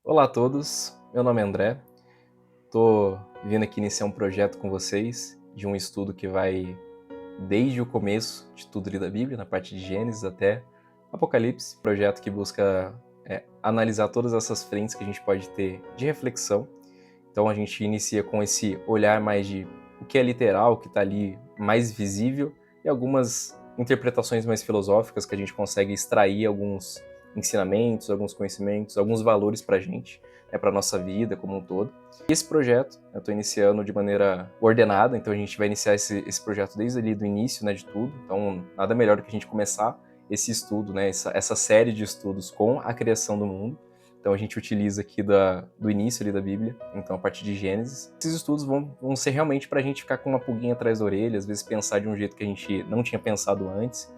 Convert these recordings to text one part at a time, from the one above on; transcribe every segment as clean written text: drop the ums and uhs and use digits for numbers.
Olá a todos, meu nome é André, estou vindo aqui iniciar um projeto com vocês de um estudo que vai desde o começo de tudo ali da Bíblia, na parte de Gênesis até Apocalipse, projeto que busca analisar todas essas frentes que a gente pode ter de reflexão. Então a gente inicia com esse olhar mais de o que é literal, o que está ali mais visível, e algumas interpretações mais filosóficas que a gente consegue extrair alguns ensinamentos, alguns conhecimentos, alguns valores para a gente, para a nossa vida como um todo. E esse projeto eu estou iniciando de maneira ordenada, então a gente vai iniciar esse projeto desde ali do início, de tudo. Então nada melhor do que a gente começar esse estudo, essa série de estudos com a criação do mundo. Então a gente utiliza aqui do início ali da Bíblia, então a partir de Gênesis. Esses estudos vão ser realmente para a gente ficar com uma pulguinha atrás da orelha, às vezes pensar de um jeito que a gente não tinha pensado antes.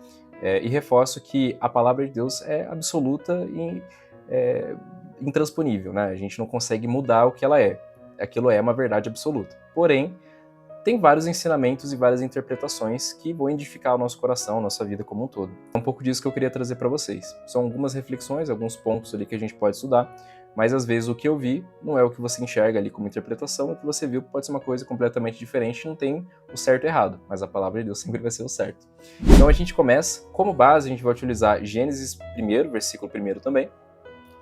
E reforço que a palavra de Deus é absoluta e intransponível, né? A gente não consegue mudar o que ela é. Aquilo é uma verdade absoluta. Porém, tem vários ensinamentos e várias interpretações que vão edificar o nosso coração, a nossa vida como um todo. É um pouco disso que eu queria trazer para vocês. São algumas reflexões, alguns pontos ali que a gente pode estudar, mas às vezes o que eu vi não é o que você enxerga ali como interpretação, o que você viu pode ser uma coisa completamente diferente, não tem o certo e errado, mas a palavra de Deus sempre vai ser o certo. Então a gente começa, como base a gente vai utilizar Gênesis 1, versículo 1 também,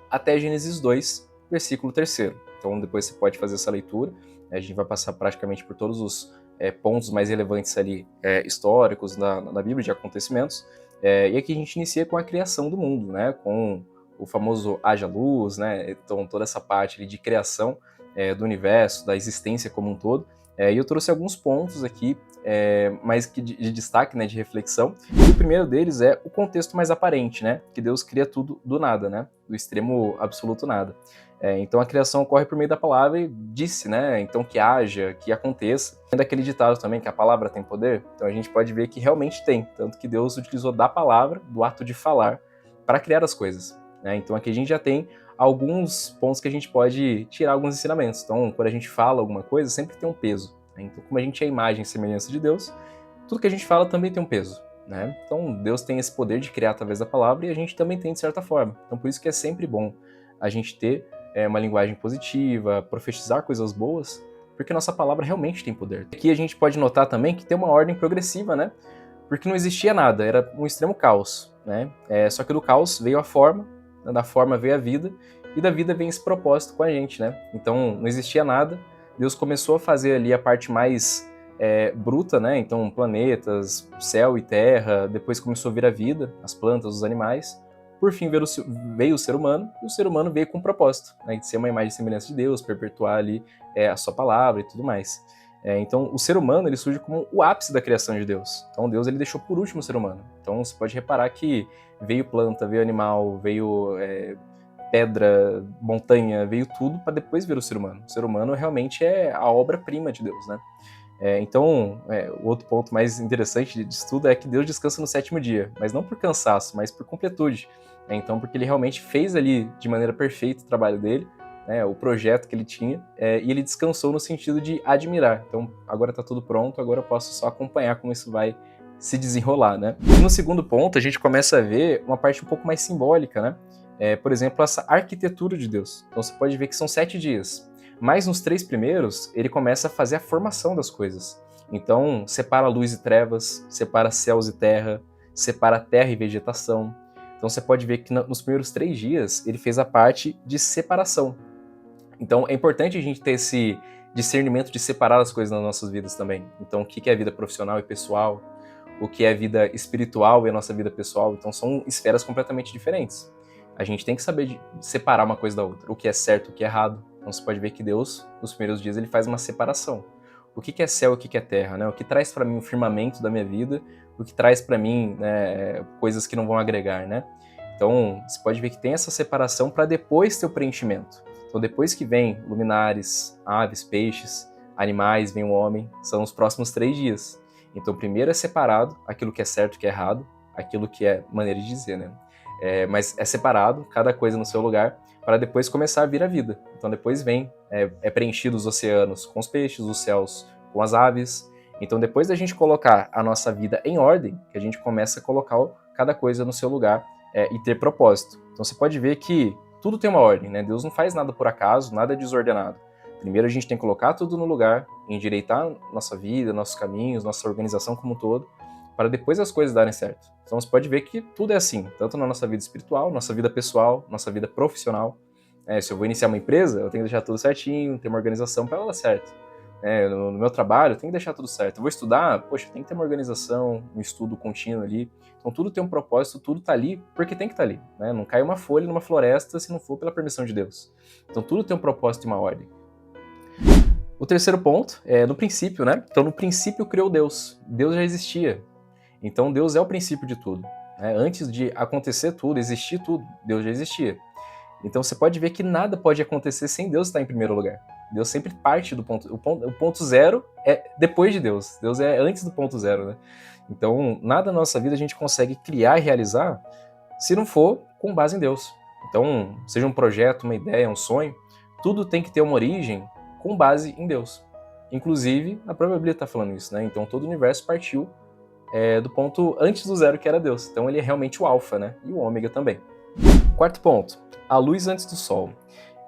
até Gênesis 2, versículo 3. Então depois você pode fazer essa leitura. A gente vai passar praticamente por todos os pontos mais relevantes ali históricos na Bíblia, de acontecimentos. E aqui a gente inicia com a criação do mundo, com o famoso haja luz, então toda essa parte ali de criação do universo, da existência como um todo. E eu trouxe alguns pontos aqui, mais que de destaque, de reflexão. E o primeiro deles é o contexto mais aparente, que Deus cria tudo do nada, do extremo absoluto nada. Então a criação ocorre por meio da palavra e disse, então que haja, que aconteça. Tem daquele ditado também que a palavra tem poder, então a gente pode ver que realmente tem, tanto que Deus utilizou da palavra, do ato de falar, para criar as coisas. Então aqui a gente já tem alguns pontos que a gente pode tirar alguns ensinamentos. Então quando a gente fala alguma coisa, sempre tem um peso. Então como a gente é a imagem e semelhança de Deus, tudo que a gente fala também tem um peso. Então Deus tem esse poder de criar através da palavra e a gente também tem de certa forma. Então por isso que é sempre bom a gente ter uma linguagem positiva, profetizar coisas boas, porque nossa palavra realmente tem poder. Aqui a gente pode notar também que tem uma ordem progressiva, porque não existia nada, era um extremo caos. Só que do caos veio a forma, da forma veio a vida, e da vida vem esse propósito com a gente. Então não existia nada, Deus começou a fazer ali a parte mais bruta, então planetas, céu e terra, depois começou a vir a vida, as plantas, os animais. Por fim veio o ser humano, e o ser humano veio com um propósito, de ser uma imagem e semelhança de Deus, perpetuar ali a sua palavra e tudo mais. Então o ser humano ele surge como o ápice da criação de Deus. Então Deus ele deixou por último o ser humano. Então você pode reparar que veio planta, veio animal, veio pedra, montanha, veio tudo para depois vir o ser humano. O ser humano realmente é a obra-prima de Deus, Então, o outro ponto mais interessante de estudo é que Deus descansa no sétimo dia, mas não por cansaço, mas por completude. Então, porque ele realmente fez ali de maneira perfeita o trabalho dele, o projeto que ele tinha, e ele descansou no sentido de admirar. Então, agora está tudo pronto, agora eu posso só acompanhar como isso vai se desenrolar. E no segundo ponto, a gente começa a ver uma parte um pouco mais simbólica, por exemplo, essa arquitetura de Deus. Então, você pode ver que são 7 dias. Mas nos 3 primeiros, ele começa a fazer a formação das coisas. Então, separa luz e trevas, separa céus e terra, separa terra e vegetação. Então, você pode ver que nos primeiros 3 dias, ele fez a parte de separação. Então, é importante a gente ter esse discernimento de separar as coisas nas nossas vidas também. Então, o que é vida profissional e pessoal, o que é vida espiritual e a nossa vida pessoal. Então, são esferas completamente diferentes. A gente tem que saber separar uma coisa da outra, o que é certo, o que é errado. Então você pode ver que Deus, nos primeiros dias, ele faz uma separação. O que é céu e o que é terra, O que traz para mim o firmamento da minha vida, o que traz para mim coisas que não vão agregar, Então você pode ver que tem essa separação para depois ter o preenchimento. Então depois que vem luminares, aves, peixes, animais, vem o homem, são os próximos 3 dias. Então primeiro é separado aquilo que é certo e que é errado, aquilo que é maneira de dizer, mas é separado, cada coisa no seu lugar, para depois começar a vir a vida. Então depois vem, é preenchido os oceanos com os peixes, os céus com as aves. Então depois da gente colocar a nossa vida em ordem, que a gente começa a colocar cada coisa no seu lugar e ter propósito. Então você pode ver que tudo tem uma ordem, né? Deus não faz nada por acaso, nada é desordenado. Primeiro a gente tem que colocar tudo no lugar, endireitar nossa vida, nossos caminhos, nossa organização como um todo, para depois as coisas darem certo. Então você pode ver que tudo é assim, tanto na nossa vida espiritual, nossa vida pessoal, nossa vida profissional. Se eu vou iniciar uma empresa, eu tenho que deixar tudo certinho, ter uma organização para ela dar certo. No meu trabalho, eu tenho que deixar tudo certo. Eu vou estudar, poxa, tem que ter uma organização, um estudo contínuo ali. Então tudo tem um propósito, tudo tá ali porque tem que estar ali. Né? Não cai uma folha numa floresta se não for pela permissão de Deus. Então tudo tem um propósito e uma ordem. O terceiro ponto é no princípio, né? Então no princípio criou Deus. Deus já existia. Então Deus é o princípio de tudo. Né? Antes de acontecer tudo, existir tudo, Deus já existia. Então você pode ver que nada pode acontecer sem Deus estar em primeiro lugar. Deus sempre parte do ponto. O ponto zero é depois de Deus. Deus é antes do ponto zero, né? Então, nada na nossa vida a gente consegue criar e realizar se não for com base em Deus. Então, seja um projeto, uma ideia, um sonho, tudo tem que ter uma origem com base em Deus. Inclusive, a própria Bíblia está falando isso, né? Então, todo o universo partiu do ponto antes do zero, que era Deus. Então, ele é realmente o alfa, né? E o ômega também. Quarto ponto, a luz antes do sol.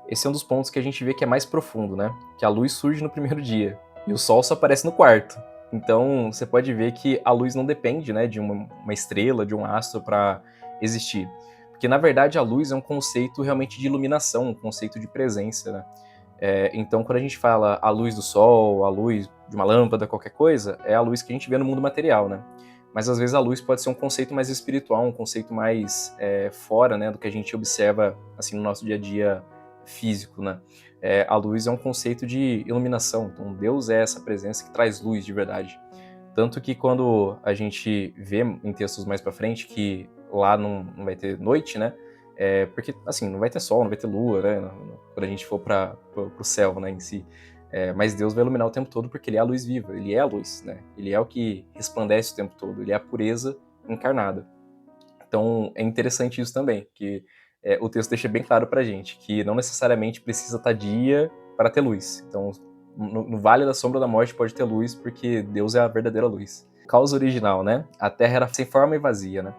Esse é um dos pontos que a gente vê que é mais profundo, né? Que a luz surge no primeiro dia e o sol só aparece no quarto. Então, você pode ver que a luz não depende, né, de uma estrela, de um astro para existir. Porque, na verdade, a luz é um conceito realmente de iluminação, um conceito de presença, né? Então, quando a gente fala a luz do sol, a luz de uma lâmpada, qualquer coisa, é a luz que a gente vê no mundo material, né? Mas, às vezes, a luz pode ser um conceito mais espiritual, um conceito mais fora, né, do que a gente observa, assim, no nosso dia a dia físico, né? A luz é um conceito de iluminação, então Deus é essa presença que traz luz de verdade. Tanto que quando a gente vê em textos mais pra frente que lá não vai ter noite, né? Porque, assim, não vai ter sol, não vai ter lua, né? Quando a gente for pro céu, né, em si. Mas Deus vai iluminar o tempo todo porque Ele é a luz viva, Ele é a luz, né? Ele é o que resplandece o tempo todo, Ele é a pureza encarnada. Então, é interessante isso também, que o texto deixa bem claro pra gente, que não necessariamente precisa estar dia para ter luz. Então, no Vale da Sombra da Morte pode ter luz, porque Deus é a verdadeira luz. Caos original, né? A Terra era sem forma e vazia, né?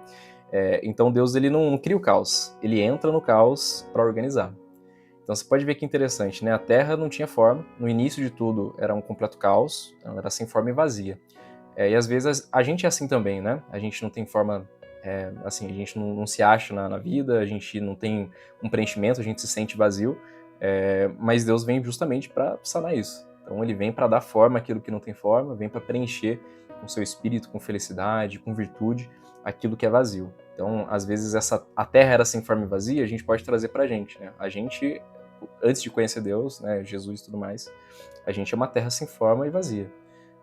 Então, Deus ele não cria o caos, ele entra no caos para organizar. Então, você pode ver que interessante, né? A Terra não tinha forma, no início de tudo era um completo caos, ela era sem forma e vazia. E às vezes a gente é assim também, né? A gente não tem forma, assim, a gente não se acha na vida, a gente não tem um preenchimento, a gente se sente vazio, mas Deus vem justamente para sanar isso. Então ele vem para dar forma àquilo que não tem forma, vem para preencher com seu espírito, com felicidade, com virtude, aquilo que é vazio. Então, às vezes a terra era sem forma e vazia, a gente pode trazer para a gente, né? A gente, antes de conhecer Deus, né, Jesus e tudo mais, a gente é uma terra sem forma e vazia.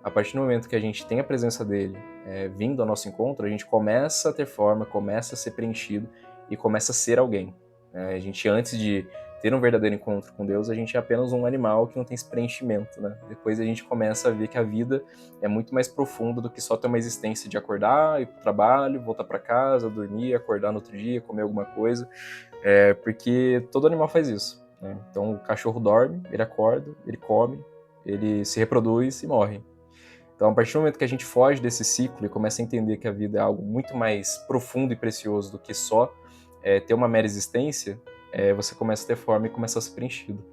A partir do momento que a gente tem a presença dele vindo ao nosso encontro, a gente começa a ter forma, começa a ser preenchido e começa a ser alguém. A gente, antes de ter um verdadeiro encontro com Deus, a gente é apenas um animal que não tem esse preenchimento, né? Depois a gente começa a ver que a vida é muito mais profunda do que só ter uma existência de acordar, ir pro trabalho, voltar para casa, dormir, acordar no outro dia, comer alguma coisa, porque todo animal faz isso, né? Então o cachorro dorme, ele acorda, ele come, ele se reproduz e morre. Então, a partir do momento que a gente foge desse ciclo e começa a entender que a vida é algo muito mais profundo e precioso do que só ter uma mera existência, você começa a ter forma e começa a ser preenchido.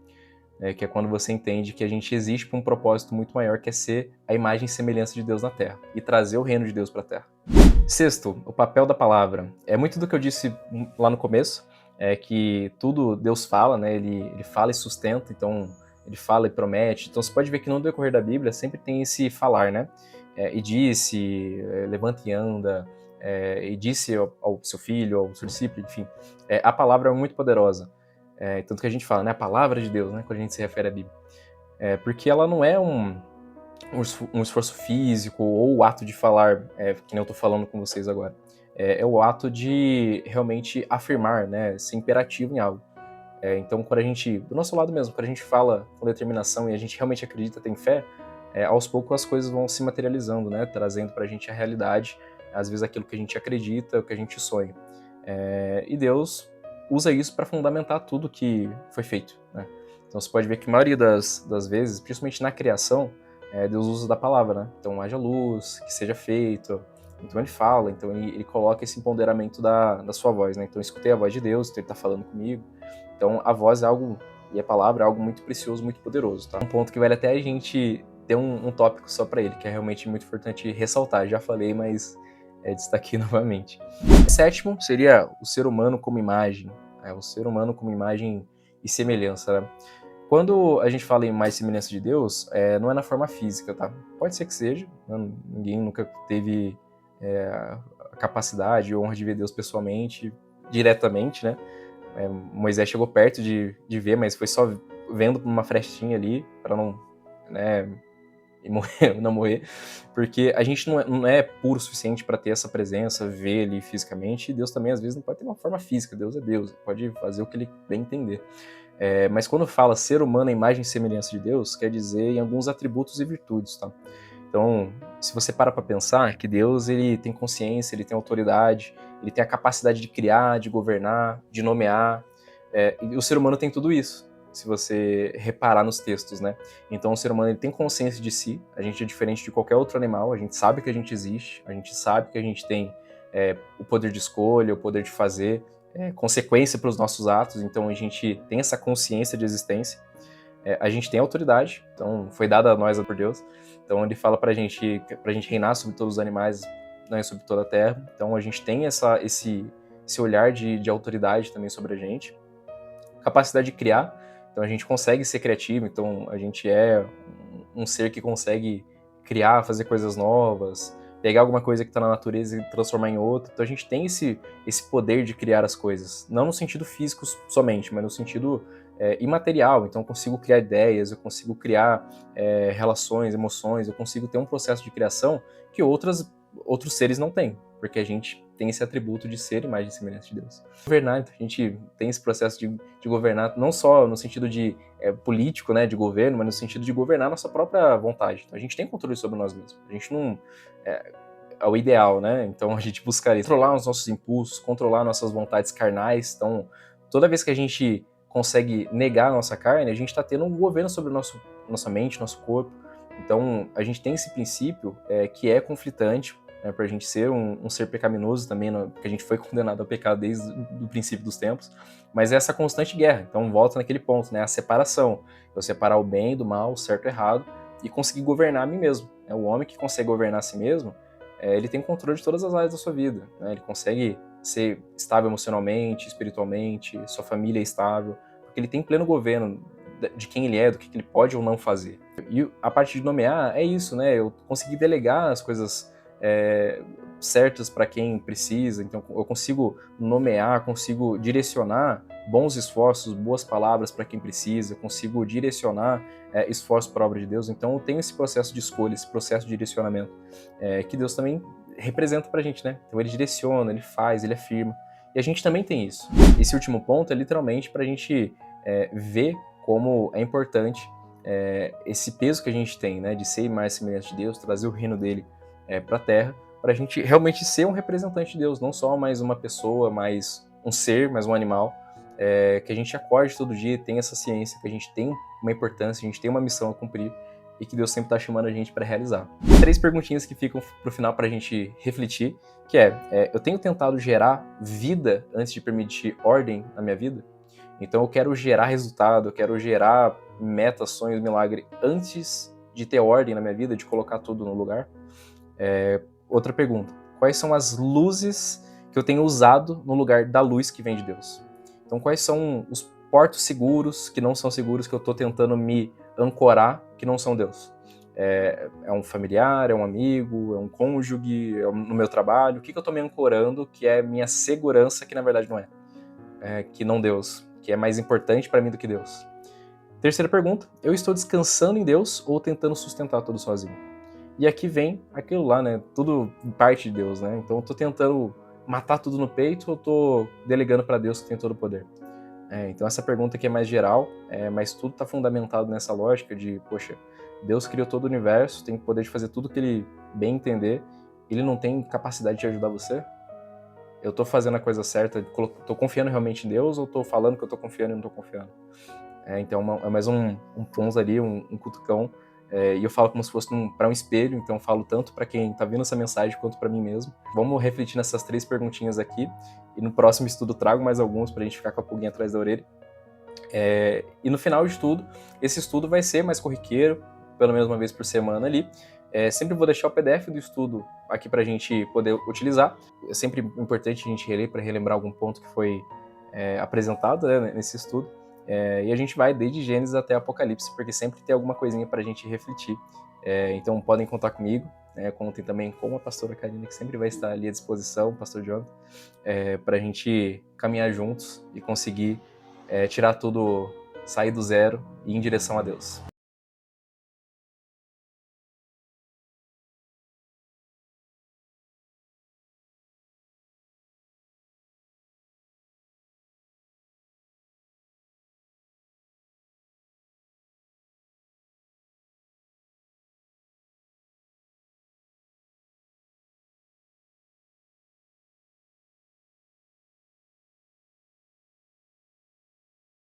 Que é quando você entende que a gente existe por um propósito muito maior, que é ser a imagem e semelhança de Deus na Terra e trazer o reino de Deus para a Terra. Sexto, o papel da palavra. É muito do que eu disse lá no começo, que tudo Deus fala, né? Ele fala e sustenta, então ele fala e promete. Então você pode ver que no decorrer da Bíblia sempre tem esse falar, né? E disse, levanta e anda, e disse ao seu filho, ao seu discípulo, enfim. A palavra é muito poderosa. Tanto que a gente fala, né? A palavra de Deus, né? Quando a gente se refere à Bíblia. Porque ela não é um esforço físico ou o ato de falar, que nem eu tô falando com vocês agora. É o ato de realmente afirmar, né? Ser imperativo em algo. Então, quando a gente, do nosso lado mesmo, quando a gente fala com determinação e a gente realmente acredita, tem fé, aos poucos as coisas vão se materializando, né? Trazendo pra gente a realidade, às vezes aquilo que a gente acredita, o que a gente sonha. E Deus usa isso para fundamentar tudo que foi feito, né? Então você pode ver que a maioria das vezes, principalmente na criação, Deus usa da palavra, né? Então haja luz, que seja feito. Então ele fala, então ele coloca esse empoderamento da sua voz, né? Então eu escutei a voz de Deus, então ele está falando comigo. Então a voz é algo, e a palavra é algo muito precioso, muito poderoso, tá? Um ponto que vale até a gente ter um tópico só para ele, que é realmente muito importante ressaltar. Já falei, mas destaquei novamente. Sétimo seria o ser humano como imagem, o ser humano como imagem e semelhança, né? Quando a gente fala em mais semelhança de Deus, não é na forma física, tá? Pode ser que seja, né? Ninguém nunca teve a capacidade ou honra de ver Deus pessoalmente, diretamente, né? Moisés chegou perto de ver, mas foi só vendo por uma frestinha ali, para não, né, não morrer, porque a gente não é puro o suficiente para ter essa presença, ver ele fisicamente, e Deus também às vezes não pode ter uma forma física, Deus é Deus, pode fazer o que ele bem entender. Mas quando fala ser humano à imagem e semelhança de Deus, quer dizer em alguns atributos e virtudes, tá? Então, se você para pensar que Deus ele tem consciência, ele tem autoridade, ele tem a capacidade de criar, de governar, de nomear, e o ser humano tem tudo isso, se você reparar nos textos, né? Então, o ser humano ele tem consciência de si, a gente é diferente de qualquer outro animal, a gente sabe que a gente existe, a gente sabe que a gente tem o poder de escolha, o poder de fazer, consequência para os nossos atos, então a gente tem essa consciência de existência. A gente tem autoridade, então foi dada a nós por Deus. Então ele fala pra gente reinar sobre todos os animais, né, sobre toda a terra. Então a gente tem esse olhar de autoridade também sobre a gente. Capacidade de criar, então a gente consegue ser criativo, então a gente é um ser que consegue criar, fazer coisas novas, pegar alguma coisa que está na natureza e transformar em outra. Então a gente tem esse poder de criar as coisas, não no sentido físico somente, mas no sentido imaterial. Então eu consigo criar ideias, eu consigo criar relações, emoções, eu consigo ter um processo de criação que outros seres não têm, porque a gente tem esse atributo de ser imagem e semelhança de Deus. Governar, então a gente tem esse processo de governar, não só no sentido de político, né, de governo, mas no sentido de governar nossa própria vontade. Então a gente tem controle sobre nós mesmos. A gente não é o ideal, né? Então a gente buscaria controlar os nossos impulsos, controlar nossas vontades carnais. Então toda vez que a gente consegue negar a nossa carne, a gente está tendo um governo sobre nossa mente, nosso corpo. Então a gente tem esse princípio que é conflitante, né, para a gente ser um ser pecaminoso também, porque a gente foi condenado ao pecado desde o princípio dos tempos, mas é essa constante guerra. Então volta naquele ponto, né, a separação. Eu separar o bem do mal, o certo e o errado, e conseguir governar a mim mesmo. O homem que consegue governar a si mesmo, ele tem controle de todas as áreas da sua vida, né? Ele consegue ser estável emocionalmente, espiritualmente, sua família é estável, porque ele tem pleno governo de quem ele é, do que ele pode ou não fazer. E a parte de nomear é isso, né? Eu consegui delegar as coisas certas para quem precisa, então eu consigo nomear, consigo direcionar bons esforços, boas palavras para quem precisa, consigo direcionar esforços para a obra de Deus. Então eu tenho esse processo de escolha, esse processo de direcionamento que Deus também representa para a gente, né? Então ele direciona, ele faz, ele afirma. E a gente também tem isso. Esse último ponto é literalmente para a gente ver como é importante esse peso que a gente tem, né, de ser mais semelhante de Deus, trazer o reino dele para a Terra, para a gente realmente ser um representante de Deus, não só mais uma pessoa, mais um ser, mais um animal, que a gente acorde todo dia, tem essa ciência, que a gente tem uma importância, a gente tem uma missão a cumprir e que Deus sempre está chamando a gente para realizar. 3 perguntinhas que ficam para o final para a gente refletir, que eu tenho tentado gerar vida antes de permitir ordem na minha vida? Então eu quero gerar resultado, eu quero gerar metas, sonhos, milagre antes de ter ordem na minha vida, de colocar tudo no lugar. Outra pergunta, quais são as luzes que eu tenho usado no lugar da luz que vem de Deus? Então quais são os portos seguros, que não são seguros, que eu estou tentando me ancorar, que não são Deus? É um familiar, é um amigo, é um cônjuge, no meu trabalho? O que eu estou me ancorando que é minha segurança, que na verdade não que não Deus, que é mais importante para mim do que Deus? Terceira pergunta, eu estou descansando em Deus ou tentando sustentar tudo sozinho? E aqui vem aquilo lá, né? Tudo parte de Deus, né? Então eu tô tentando matar tudo no peito ou eu tô delegando para Deus que tem todo o poder? Então essa pergunta aqui é mais geral, mas tudo está fundamentado nessa lógica de, poxa, Deus criou todo o universo, tem o poder de fazer tudo que ele bem entender, ele não tem capacidade de ajudar você? Eu tô fazendo a coisa certa, tô confiando realmente em Deus ou tô falando que eu tô confiando e não tô confiando? Então é mais um ponzo ali, um cutucão, e eu falo como se fosse para um espelho, então eu falo tanto para quem está vendo essa mensagem quanto para mim mesmo. Vamos refletir nessas 3 perguntinhas aqui, e no próximo estudo trago mais alguns para a gente ficar com a pulguinha atrás da orelha. E no final de tudo, esse estudo vai ser mais corriqueiro, pelo menos uma vez por semana ali. Sempre vou deixar o PDF do estudo aqui para a gente poder utilizar. É sempre importante a gente reler para relembrar algum ponto que foi apresentado, né, nesse estudo. E a gente vai desde Gênesis até Apocalipse, porque sempre tem alguma coisinha para a gente refletir. Então podem contar comigo, né, contem também com a pastora Karina, que sempre vai estar ali à disposição, o pastor Jonathan, para a gente caminhar juntos e conseguir tirar tudo, sair do zero e ir em direção a Deus.